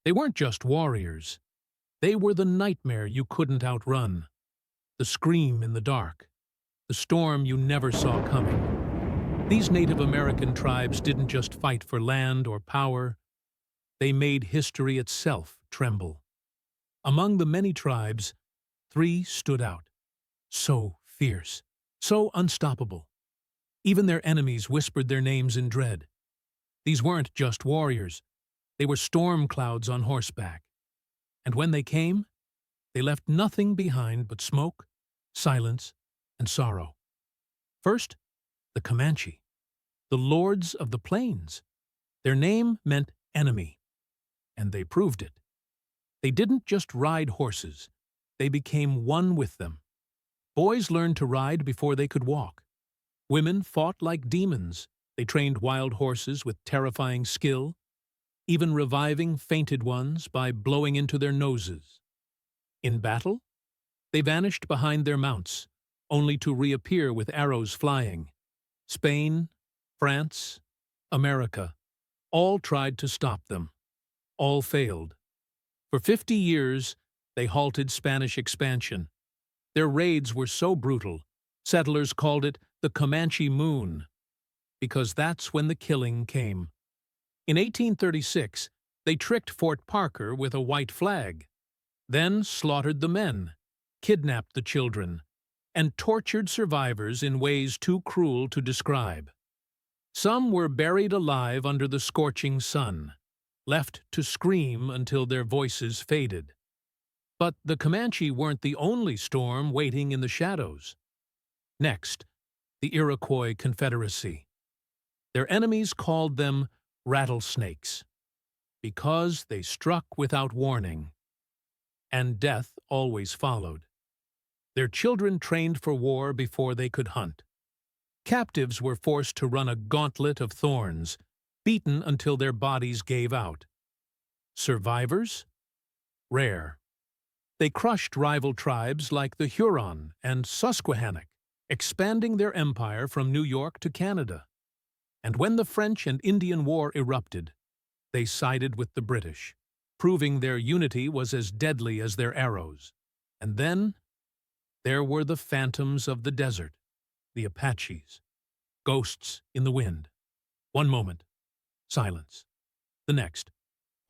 They weren't just warriors. They were the nightmare you couldn't outrun, the scream in the dark, the storm you never saw coming. These Native American tribes didn't just fight for land or power, they made history itself tremble. Among the many tribes, 3 stood out. So fierce, so unstoppable. Even their enemies whispered their names in dread. These weren't just warriors. They were storm clouds on horseback. And when they came, they left nothing behind but smoke, silence, and sorrow. First, the Comanche, the lords of the plains. Their name meant enemy, and they proved it. They didn't just ride horses, they became one with them. Boys learned to ride before they could walk. Women fought like demons. They trained wild horses with terrifying skill, even reviving fainted ones by blowing into their noses. In battle, they vanished behind their mounts, only to reappear with arrows flying. Spain, France, America, all tried to stop them. All failed. For 50 years, they halted Spanish expansion. Their raids were so brutal, settlers called it the Comanche Moon, because that's when the killing came. In 1836, they tricked Fort Parker with a white flag, then slaughtered the men, kidnapped the children, and tortured survivors in ways too cruel to describe. Some were buried alive under the scorching sun, left to scream until their voices faded. But the Comanche weren't the only storm waiting in the shadows. Next, the Iroquois Confederacy. Their enemies called them Rattlesnakes, because they struck without warning, and death always followed. Their children trained for war before they could hunt. Captives were forced to run a gauntlet of thorns, beaten until their bodies gave out. Survivors? Rare. They crushed rival tribes like the Huron and Susquehannock, expanding their empire from New York to Canada. And when the French and Indian War erupted, they sided with the British, proving their unity was as deadly as their arrows. And then, there were the phantoms of the desert, the Apaches, ghosts in the wind. One moment, silence. The next,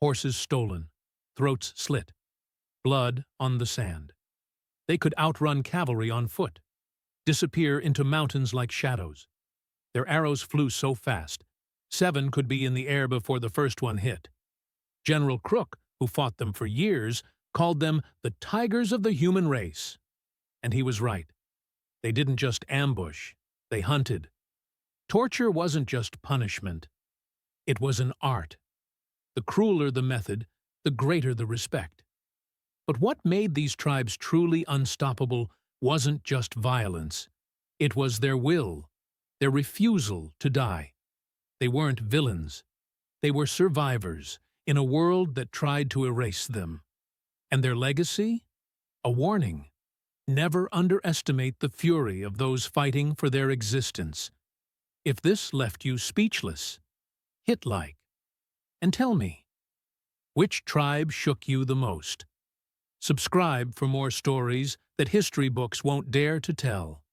horses stolen, throats slit, blood on the sand. They could outrun cavalry on foot, disappear into mountains like shadows. Their arrows flew so fast, 7 could be in the air before the first one hit. General Crook, who fought them for years, called them the tigers of the human race. And he was right. They didn't just ambush, they hunted. Torture wasn't just punishment. It was an art. The crueler the method, the greater the respect. But what made these tribes truly unstoppable wasn't just violence. It was their will, their refusal to die. They weren't villains. They were survivors in a world that tried to erase them. And their legacy? A warning. Never underestimate the fury of those fighting for their existence. If this left you speechless, hit like. And tell me, which tribe shook you the most? Subscribe for more stories that history books won't dare to tell.